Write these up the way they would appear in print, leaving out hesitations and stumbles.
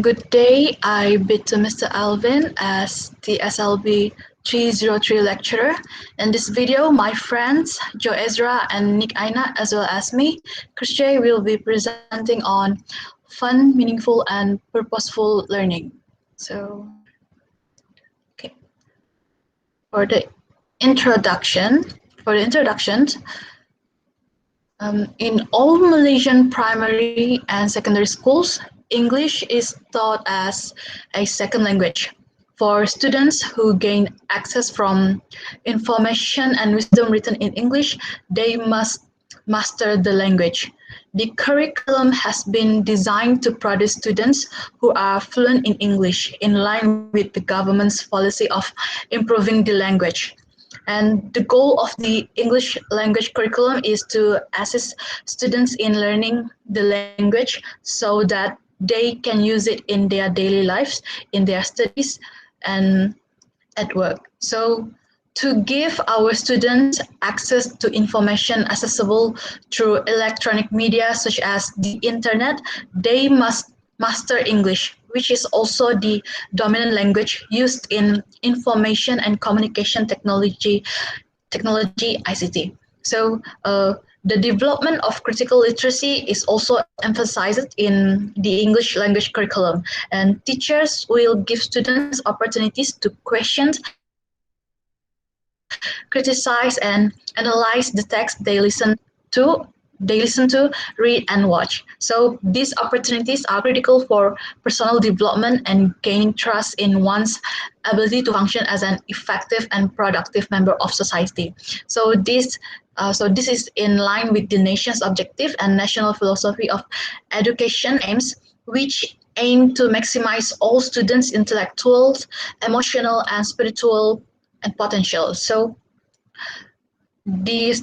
Good day. I bid to Mr. Alvin as TSLB3033 lecturer. In this video, my friends Joe Ezra and Nick Ainaa, as well as me, Krisjair, will be presenting on fun, meaningful, and purposeful learning. So, okay, for the introduction, for the introductions, in all Malaysian primary and secondary schools, English is taught as a second language. For students who gain access from information and wisdom written in English, they must master the language. The curriculum has been designed to produce students who are fluent in English in line with the government's policy of improving the language. And the goal of the English language curriculum is to assist students in learning the language so that they can use it in their daily lives, in their studies, and at work. So to give our students access to information accessible through electronic media such as the internet, they must master English, which is also the dominant language used in information and communication technology ICT. So the development of critical literacy is also emphasized in the English language curriculum, and teachers will give students opportunities to question, criticize, and analyze the text to they listen to, read, and watch. So these opportunities are critical for personal development and gaining trust in one's ability to function as an effective and productive member of society. So this is in line with the nation's objective and national philosophy of education aims, which aim to maximize all students' intellectual, emotional, and spiritual and potential. So the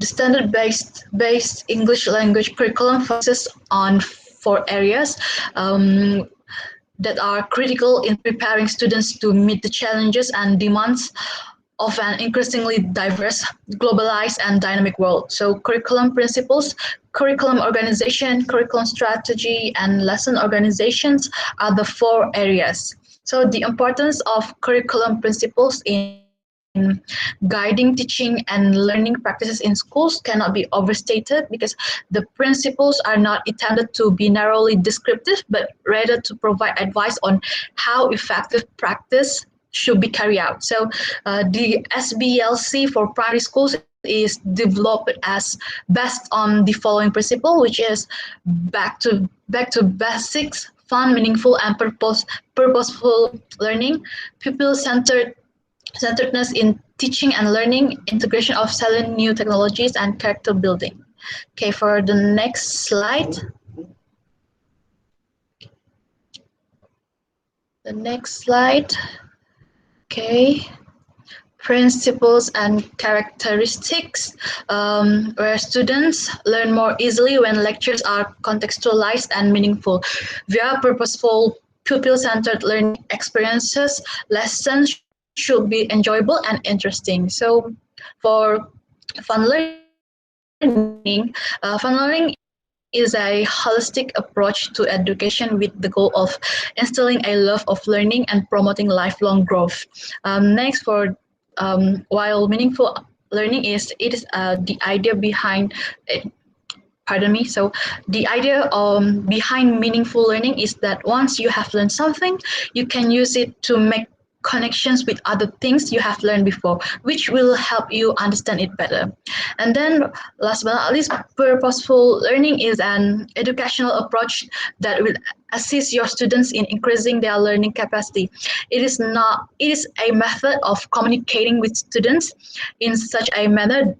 standard-based English language curriculum focuses on 4 areas that are critical in preparing students to meet the challenges and demands of an increasingly diverse, globalized, and dynamic world. So curriculum principles, curriculum organization, curriculum strategy, and lesson organizations are the 4 areas. So the importance of curriculum principles in guiding teaching and learning practices in schools cannot be overstated because the principles are not intended to be narrowly descriptive, but rather to provide advice on how effective practice should be carried out. So the SBLC for primary schools is developed as based on the following principle, which is back to basics, fun, meaningful, and purposeful learning, centeredness in teaching and learning, integration of salient new technologies, and character building. Okay, for the next slide. The next slide. Okay. Principles and characteristics, where students learn more easily when lectures are contextualized and meaningful. Via purposeful, pupil-centered learning experiences, lessons should be enjoyable and interesting. So for fun learning is a holistic approach to education with the goal of instilling a love of learning and promoting lifelong growth. Next, for while meaningful learning is the idea behind pardon me. So the idea behind meaningful learning is that once you have learned something, you can use it to make connections with other things you have learned before, which will help you understand it better. And then last but not least, purposeful learning is an educational approach that will assist your students in increasing their learning capacity. It is a method of communicating with students in such a manner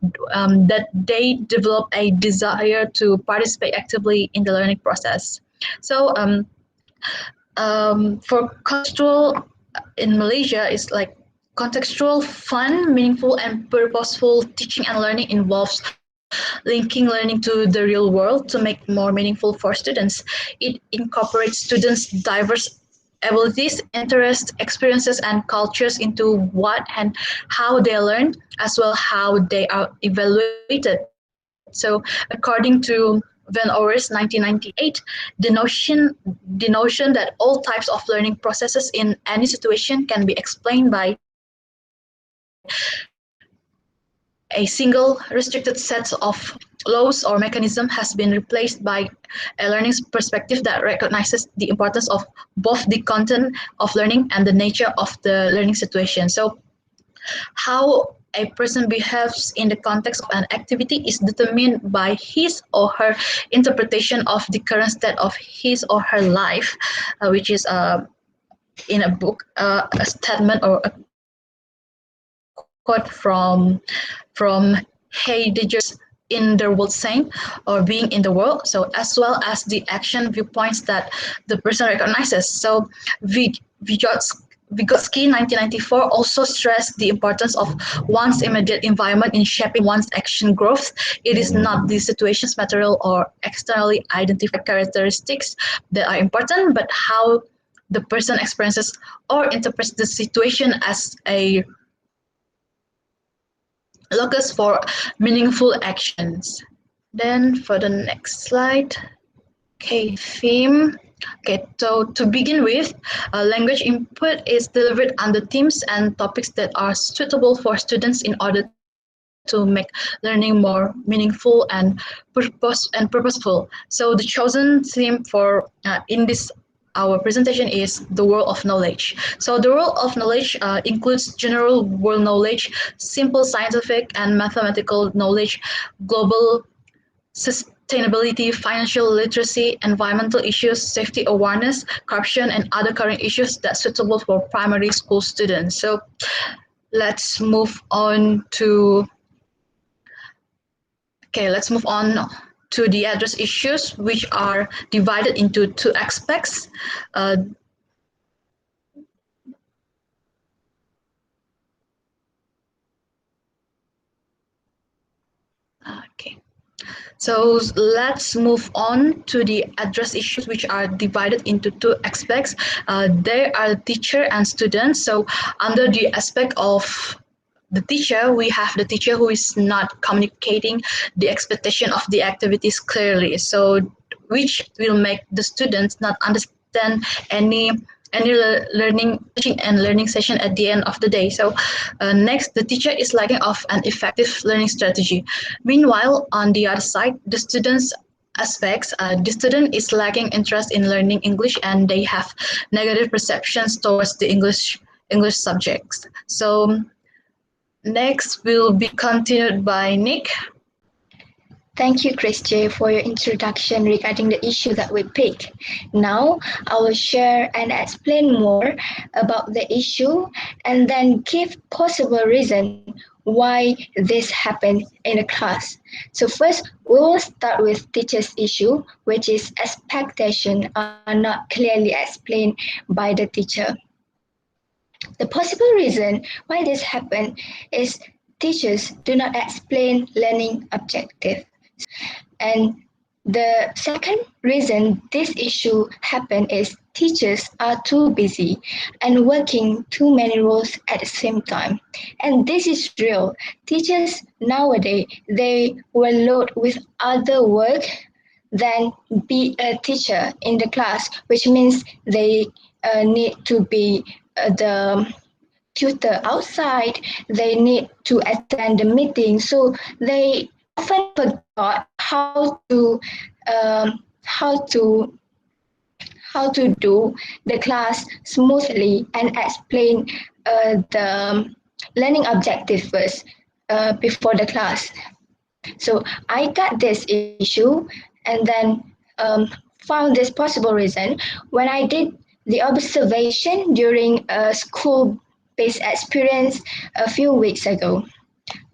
that they develop a desire to participate actively in the learning process. So for contextual in Malaysia, it's like contextual, fun, meaningful, and purposeful teaching and learning involves linking learning to the real world to make more meaningful for students. It incorporates students' diverse abilities, interests, experiences, and cultures into what and how they learn, as well how they are evaluated. So according to Van Ore's 1998, the notion that all types of learning processes in any situation can be explained by a single restricted set of laws or mechanism has been replaced by a learning perspective that recognizes the importance of both the content of learning and the nature of the learning situation. So how a person behaves in the context of an activity is determined by his or her interpretation of the current state of his or her life, which is in a book, a statement or a quote from Heidegger's in the world saying or being in the world, so as well as the action viewpoints that the person recognizes. So Vygotsky 1994 also stressed the importance of one's immediate environment in shaping one's action growth. It is not the situation's material or externally identified characteristics that are important, but how the person experiences or interprets the situation as a locus for meaningful actions. Then for the next slide, okay, theme. Okay, so to begin with, language input is delivered under themes and topics that are suitable for students in order to make learning more meaningful and purposeful. So the chosen theme for in this our presentation is the world of knowledge. So the world of knowledge includes general world knowledge, simple scientific and mathematical knowledge, global sustainability, financial literacy, environmental issues, safety awareness, corruption, and other current issues that's suitable for primary school students. So let's move on to the address issues, which are divided into two aspects. Okay. So let's move on to the address issues, which are divided into two aspects. They are teacher and students. So under the aspect of the teacher, we have the teacher who is not communicating the expectation of the activities clearly. So which will make the students not understand any learning session at the end of the day. So next, the teacher is lacking of an effective learning strategy. Meanwhile, on the other side, the students aspects, the student is lacking interest in learning English and they have negative perceptions towards the English subjects. So next will be continued by Nick. Thank you, Krisjair, for your introduction regarding the issue that we picked. Now, I will share and explain more about the issue and then give possible reason why this happened in the class. So first, we will start with teacher's issue, which is expectation are not clearly explained by the teacher. The possible reason why this happened is teachers do not explain learning objective. And the second reason this issue happened is teachers are too busy and working too many roles at the same time. And this is real. Teachers nowadays, they were loaded with other work than be a teacher in the class, which means they need to be the tutor outside, they need to attend the meeting. So they often forgot um, how to how to do the class smoothly and explain the learning objective first before the class. So I got this issue and then found this possible reason when I did the observation during a school-based experience a few weeks ago.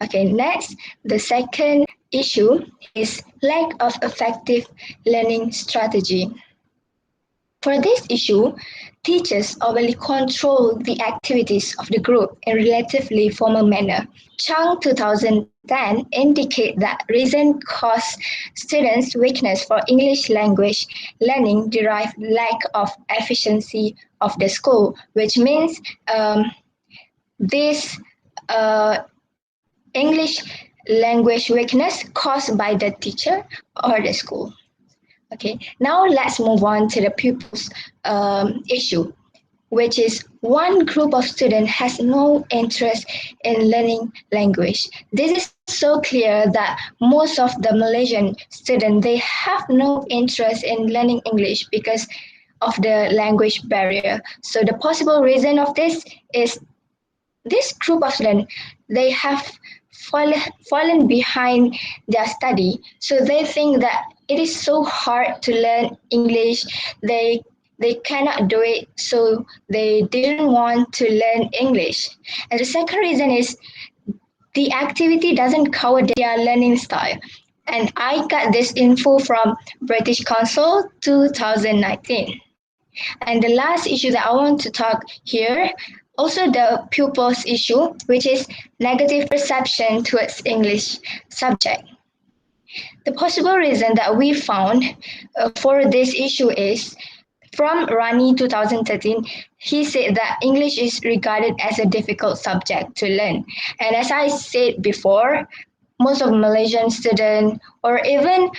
Okay, next, the second issue is lack of effective learning strategy. For this issue, teachers overly control the activities of the group in relatively formal manner. Chang 2010 indicate that reason cause students' weakness for English language learning derive lack of efficiency of the school, which means this English language weakness caused by the teacher or the school. Okay, now let's move on to the pupils issue, which is one group of students has no interest in learning language. This is so clear that most of the Malaysian students, they have no interest in learning English because of the language barrier. So the possible reason of this is this group of students, they have fallen behind their study. So they think that it is so hard to learn English. They cannot do it, so they didn't want to learn English. And the second reason is the activity doesn't cover their learning style. And I got this info from British Council 2019. And the last issue that I want to talk here, also the pupils issue, which is negative perception towards English subject. The possible reason that we found for this issue is from Rani 2013, he said that English is regarded as a difficult subject to learn. And as I said before, most of Malaysian students or even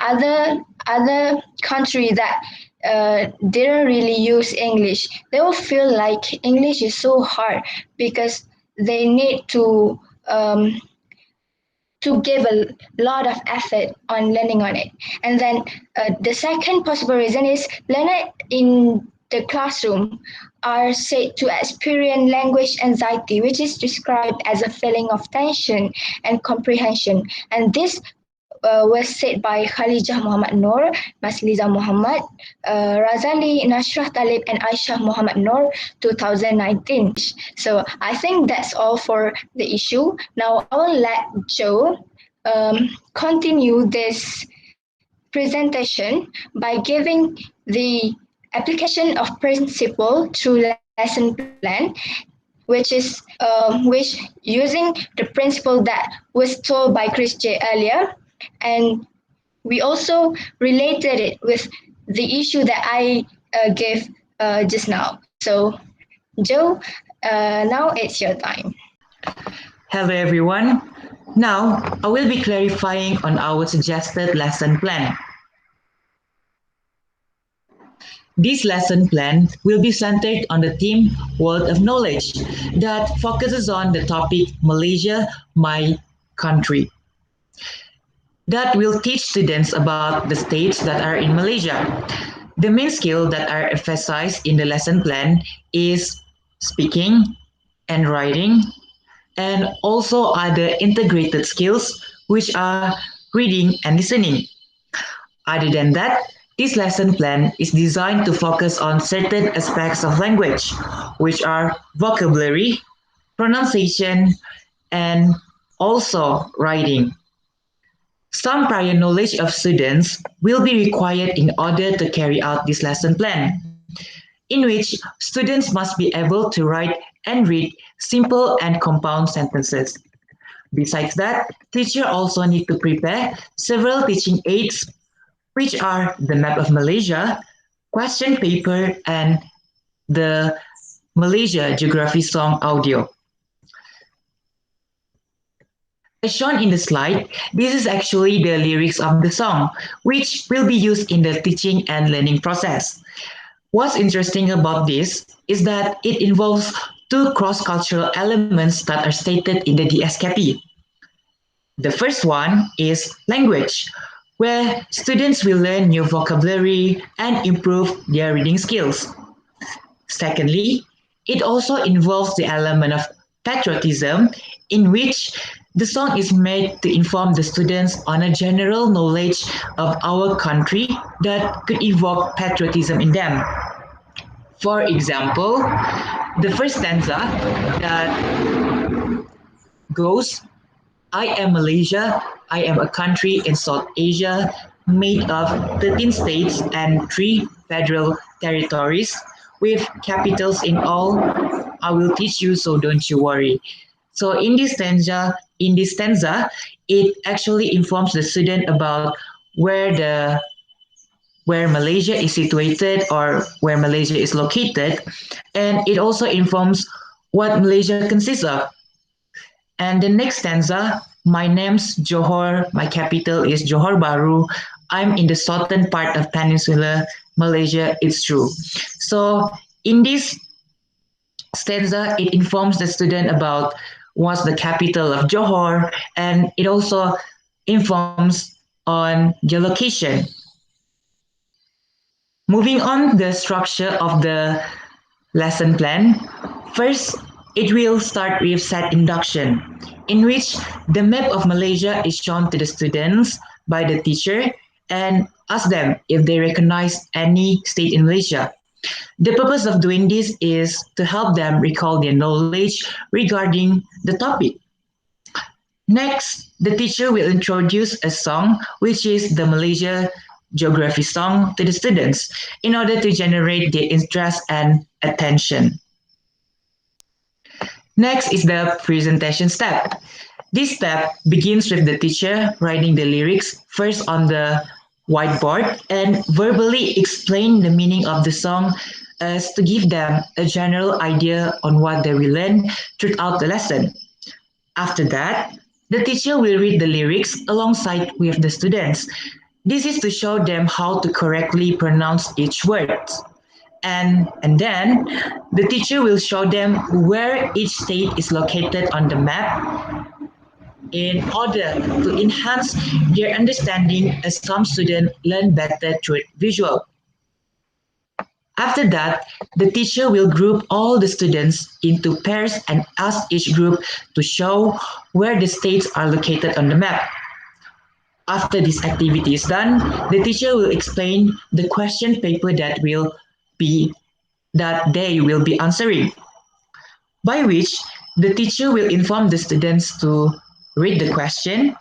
other country that didn't really use English, they will feel like English is so hard because they need to give a lot of effort on learning on it. And then the second possible reason is learners in the classroom are said to experience language anxiety, which is described as a feeling of tension and comprehension. And this was said by Khalijah Muhammad Noor, Masliza Muhammad, Razali Nashrah Talib, and Aisha Muhammad Noor, 2019. So I think that's all for the issue. Now I will let Joe continue this presentation by giving the application of principle through lesson plan, which using the principle that was told by Krisjair earlier, and we also related it with the issue that I gave just now. So, Joe, now it's your time. Hello everyone. Now, I will be clarifying on our suggested lesson plan. This lesson plan will be centered on the theme World of Knowledge that focuses on the topic Malaysia, my country. That will teach students about the states that are in Malaysia. The main skill that are emphasized in the lesson plan is speaking and writing, and also other integrated skills which are reading and listening. Other than that, this lesson plan is designed to focus on certain aspects of language, which are vocabulary, pronunciation, and also writing. Some prior knowledge of students will be required in order to carry out this lesson plan, in which students must be able to write and read simple and compound sentences. Besides that, teacher also need to prepare several teaching aids, which are the map of Malaysia, question paper, and the Malaysia Geography Song audio. As shown in the slide, this is actually the lyrics of the song, which will be used in the teaching and learning process. What's interesting about this is that it involves two cross-cultural elements that are stated in the DSKP. The first one is language, where students will learn new vocabulary and improve their reading skills. Secondly, it also involves the element of patriotism, in which the song is made to inform the students on a general knowledge of our country that could evoke patriotism in them. For example, the first stanza that goes, I am Malaysia, I am a country in South Asia made of 13 states and 3 federal territories with capitals in all. I will teach you, so don't you worry. So in this stanza, it actually informs the student about where Malaysia is situated or where Malaysia is located, and it also informs what Malaysia consists of. And the next stanza, my name's Johor, my capital is Johor Bahru, I'm in the southern part of Peninsular Malaysia, it's true. So in this stanza, it informs the student about what's the capital of Johor, and it also informs on the location. Moving on the structure of the lesson plan. First, it will start with set induction, in which the map of Malaysia is shown to the students by the teacher and ask them if they recognize any state in Malaysia. The purpose of doing this is to help them recall their knowledge regarding the topic. Next, the teacher will introduce a song, which is the Malaysia geography song, to the students in order to generate their interest and attention. Next is the presentation step. This step begins with the teacher writing the lyrics first on the whiteboard and verbally explain the meaning of the song as to give them a general idea on what they will learn throughout the lesson. After that, the teacher will read the lyrics alongside with the students. This is to show them how to correctly pronounce each word. And then the teacher will show them where each state is located on the map in order to enhance their understanding as some students learn better through visual. After that, the teacher will group all the students into pairs and ask each group to show where the states are located on the map. After this activity is done, the teacher will explain the question paper that they will be answering, by which the teacher will inform the students to read the question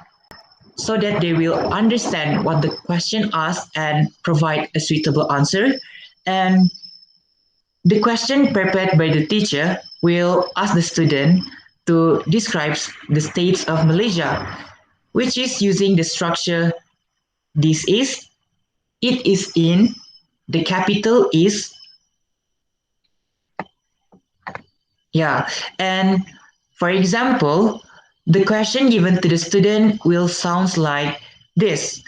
so that they will understand what the question asks and provide a suitable answer. And the question prepared by the teacher will ask the student to describe the states of Malaysia, which is using the structure this is, it is in, the capital is. Yeah, and for example, the question given to the student will sound like this.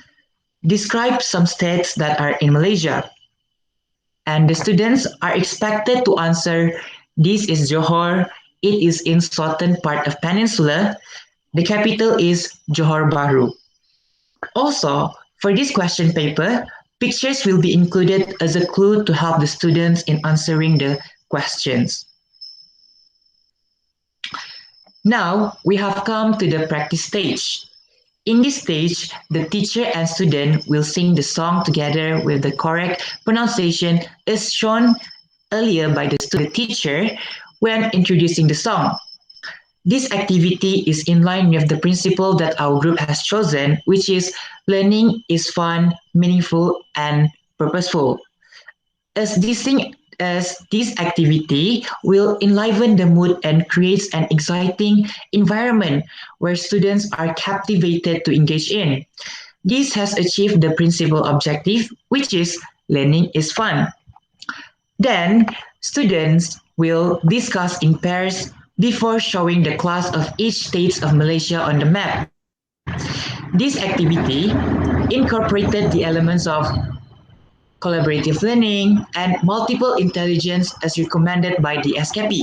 Describe some states that are in Malaysia. And the students are expected to answer, this is Johor, it is in southern part of Peninsula, the capital is Johor Bahru. Also, for this question paper, pictures will be included as a clue to help the students in answering the questions. Now, we have come to the practice stage. In this stage, the teacher and student will sing the song together with the correct pronunciation as shown earlier by the teacher when introducing the song. This activity is in line with the principle that our group has chosen, which is learning is fun, meaningful, and purposeful. As this activity will enliven the mood and creates an exciting environment where students are captivated to engage in. This has achieved the principal objective, which is learning is fun. Then, students will discuss in pairs before showing the class of each state of Malaysia on the map. This activity incorporated the elements of collaborative learning, and multiple intelligence as recommended by the SKP,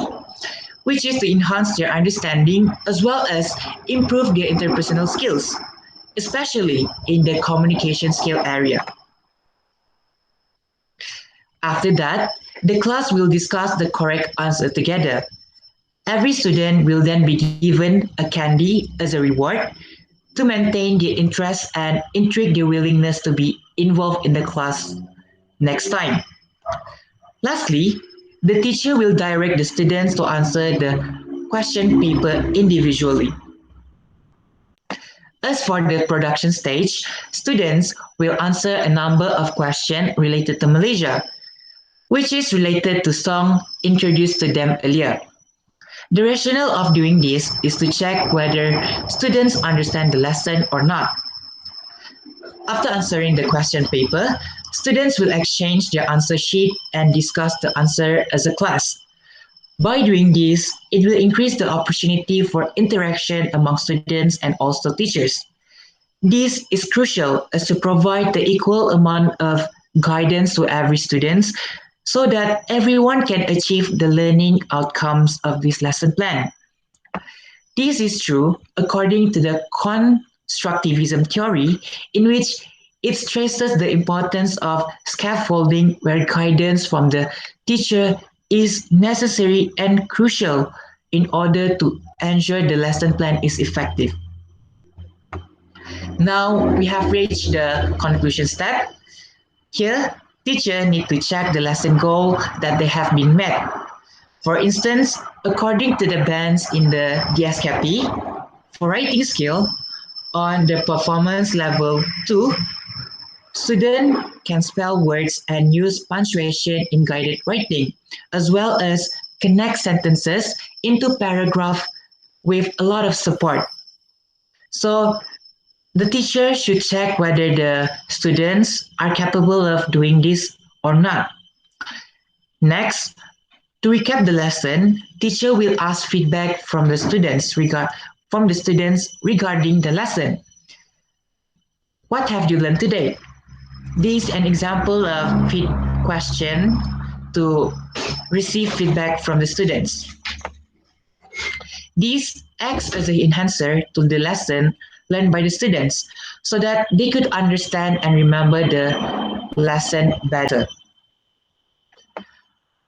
which is to enhance their understanding as well as improve their interpersonal skills, especially in the communication skill area. After that, the class will discuss the correct answer together. Every student will then be given a candy as a reward to maintain their interest and intrigue their willingness to be involved in the class next time. Lastly, the teacher will direct the students to answer the question paper individually. As for the production stage, students will answer a number of questions related to Malaysia, which is related to song introduced to them earlier. The rationale of doing this is to check whether students understand the lesson or not. After answering the question paper, students will exchange their answer sheet and discuss the answer as a class. By doing this, it will increase the opportunity for interaction among students and also teachers. This is crucial as to provide the equal amount of guidance to every student so that everyone can achieve the learning outcomes of this lesson plan. This is true according to the constructivism theory, in which it stresses the importance of scaffolding where guidance from the teacher is necessary and crucial in order to ensure the lesson plan is effective. Now we have reached the conclusion step. Here, teacher need to check the lesson goal that they have been met. For instance, according to the bands in the DSKP, for writing skill, on the performance level 2, student can spell words and use punctuation in guided writing, as well as connect sentences into paragraph with a lot of support. So the teacher should check whether the students are capable of doing this or not. Next, to recap the lesson, teacher will ask feedback from the students regarding the lesson. What have you learned today? This is an example of feed question to receive feedback from the students. This acts as an enhancer to the lesson learned by the students so that they could understand and remember the lesson better.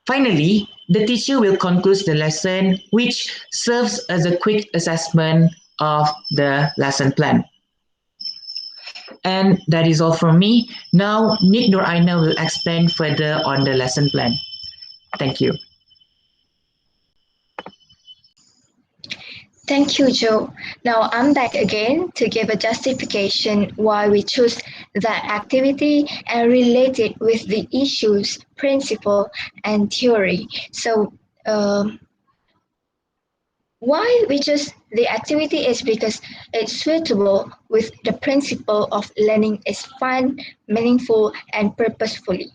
Finally, the teacher will conclude the lesson, which serves as a quick assessment of the lesson plan. And that is all from me. Now, Nick nor Ainaa will explain further on the lesson plan. Thank you. Thank you, Joe. Now I'm back again to give a justification why we choose that activity and relate it with the issues, principle, and theory. So, why we choose the activity is because it's suitable with the principle of learning is fun, meaningful, and purposefully.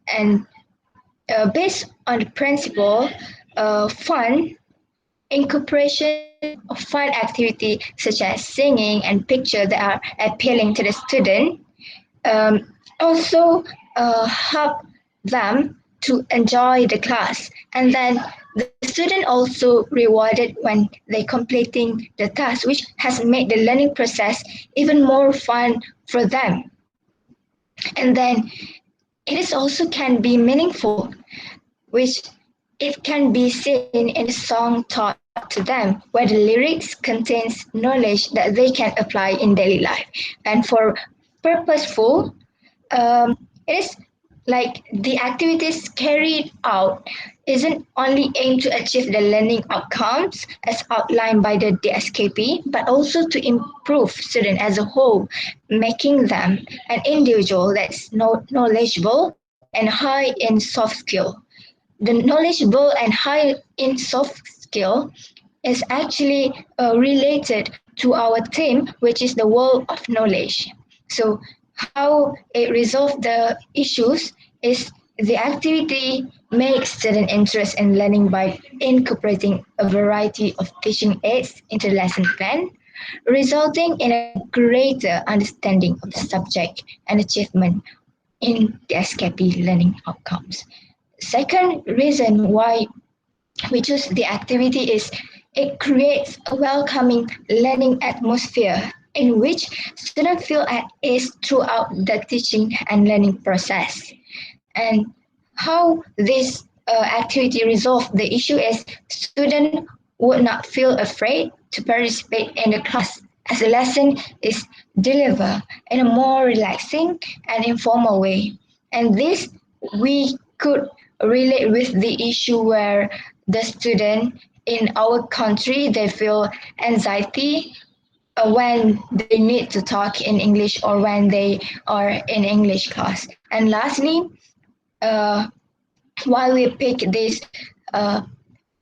And based on the principle, fun, incorporation of fun activity such as singing and picture that are appealing to the student also help them to enjoy the class, and then the student also rewarded when they completing the task, which has made the learning process even more fun for them. And then it is also can be meaningful, which it can be seen in a song taught to them, where the lyrics contains knowledge that they can apply in daily life. And for purposeful, it is like the activities carried out isn't only aimed to achieve the learning outcomes as outlined by the DSKP, but also to improve student as a whole, making them an individual that's knowledgeable and high in soft skill. The knowledgeable and high in soft skill is actually related to our theme, which is the world of knowledge. So how it resolves the issues is the activity makes student interest in learning by incorporating a variety of teaching aids into the lesson plan, resulting in a greater understanding of the subject and achievement in the SKP learning outcomes. Second reason why we choose the activity is it creates a welcoming learning atmosphere in which students feel at ease throughout the teaching and learning process. And how this activity resolves the issue is students would not feel afraid to participate in the class as the lesson is delivered in a more relaxing and informal way. And this we could relate with the issue where the student in our country they feel anxiety when they need to talk in English or when they are in English class. And lastly, uh, why we pick this uh,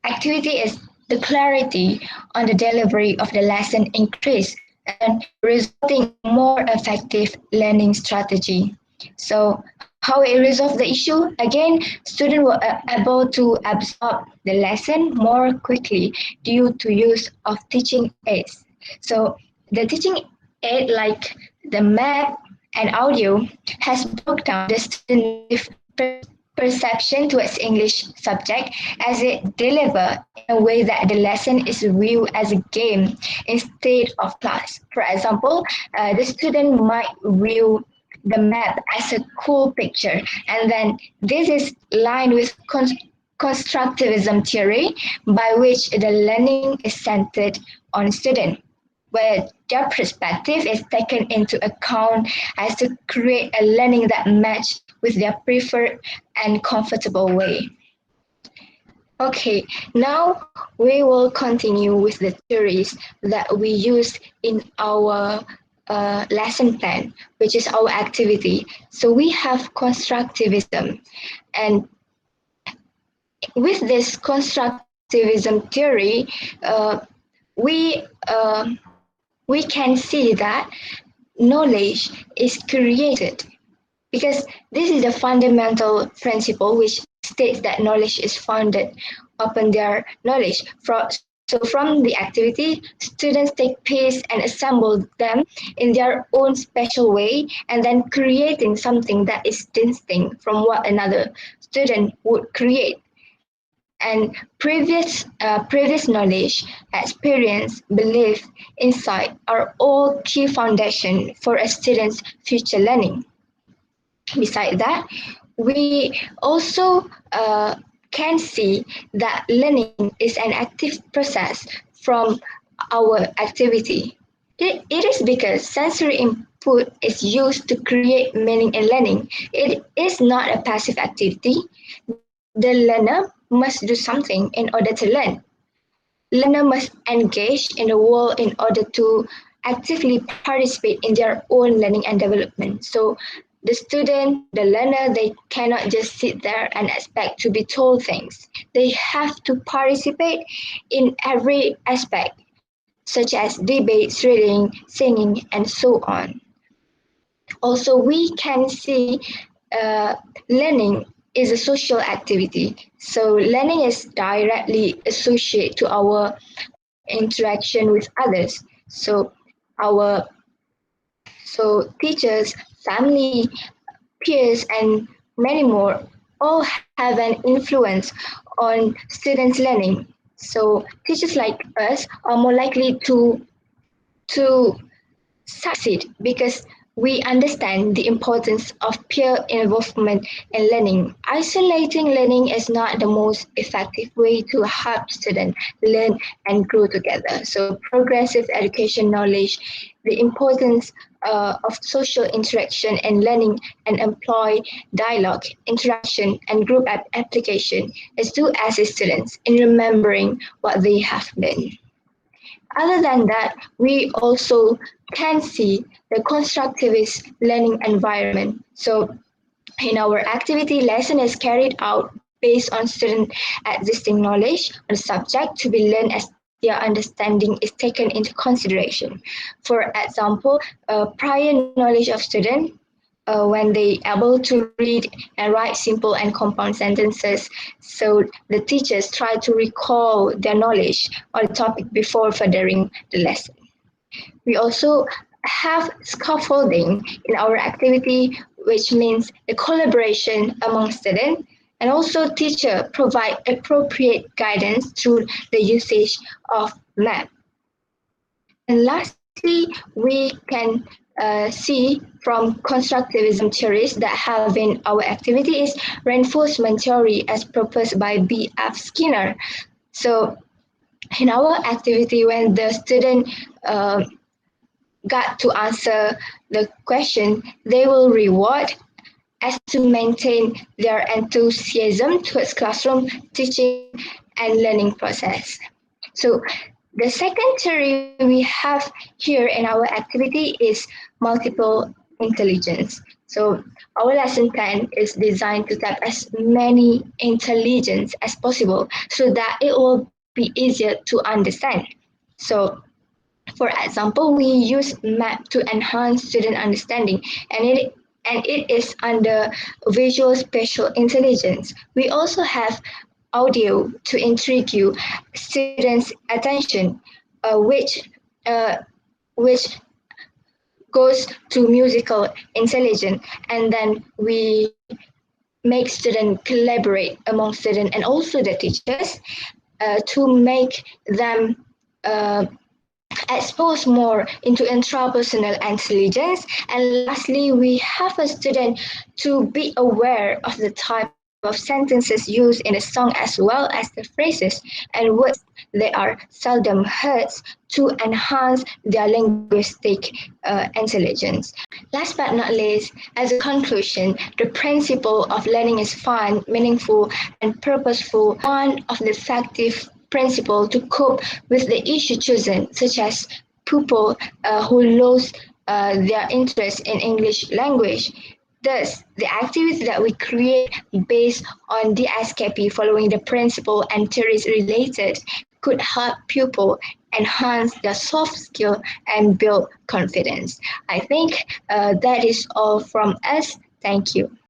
activity is the clarity on the delivery of the lesson increase and resulting in more effective learning strategy. So how it resolve the issue? Again, students were able to absorb the lesson more quickly due to use of teaching aids. So the teaching aid like the map and audio has broke down the student's perception towards English subject as it deliver in a way that the lesson is viewed as a game instead of class. For example, the student might view the map as a cool picture, and then this is lined with constructivism theory, by which the learning is centered on student, where their perspective is taken into account as to create a learning that match with their preferred and comfortable way. Okay, now we will continue with the theories that we use in our lesson plan, which is our activity. So we have constructivism, and with this constructivism theory, we can see that knowledge is created, because this is the fundamental principle which states that knowledge is founded upon their knowledge. So from the activity, students take piece and assemble them in their own special way, and then creating something that is distinct from what another student would create. And previous knowledge, experience, belief, insight are all key foundation for a student's future learning. Besides that, we also can see that learning is an active process from our activity. It is because sensory input is used to create meaning in learning. It is not a passive activity. The learner must do something in order to learn. Learner must engage in the world in order to actively participate in their own learning and development. So the student, the learner, they cannot just sit there and expect to be told things. They have to participate in every aspect, such as debates, reading, singing, and so on. Also, we can see learning is a social activity. So learning is directly associated to our interaction with others. So teachers, family, peers, and many more all have an influence on students' learning. So teachers like us are more likely to succeed because we understand the importance of peer involvement in learning. Isolating learning is not the most effective way to help students learn and grow together. So progressive education knowledge, the importance of social interaction and learning and employ dialogue, interaction, and group application is to assist students in remembering what they have learned. Other than that, we also can see the constructivist learning environment. So in our activity, lesson is carried out based on student existing knowledge on the subject to be learned as their understanding is taken into consideration. For example, prior knowledge of student when they able to read and write simple and compound sentences. So the teachers try to recall their knowledge on the topic before furthering the lesson. We also have scaffolding in our activity, which means the collaboration among students, and also teacher provide appropriate guidance through the usage of map. And lastly, we can see from constructivism theories that have in our activity is reinforcement theory as proposed by B.F. Skinner. So in our activity, when the student got to answer the question, they will reward as to maintain their enthusiasm towards classroom teaching and learning process. So the second theory we have here in our activity is multiple intelligence. So our lesson plan is designed to tap as many intelligence as possible so that it will be easier to understand. So for example, we use map to enhance student understanding, and it is under visual spatial intelligence. We also have audio to intrigue you students' attention, which goes to musical intelligence, and then we make students collaborate among students and also the teachers to make them expose more into intrapersonal intelligence. And lastly, we have a student to be aware of the type of sentences used in a song as well as the phrases and words they are seldom heard to enhance their linguistic intelligence. Last but not least, as a conclusion, the principle of learning is fun, meaningful, and purposeful. One of the effective principles to cope with the issue chosen, such as people who lose their interest in English language. Thus, the activities that we create based on DSKP following the principle and theories related could help pupils enhance their soft skill and build confidence. I think that is all from us. Thank you.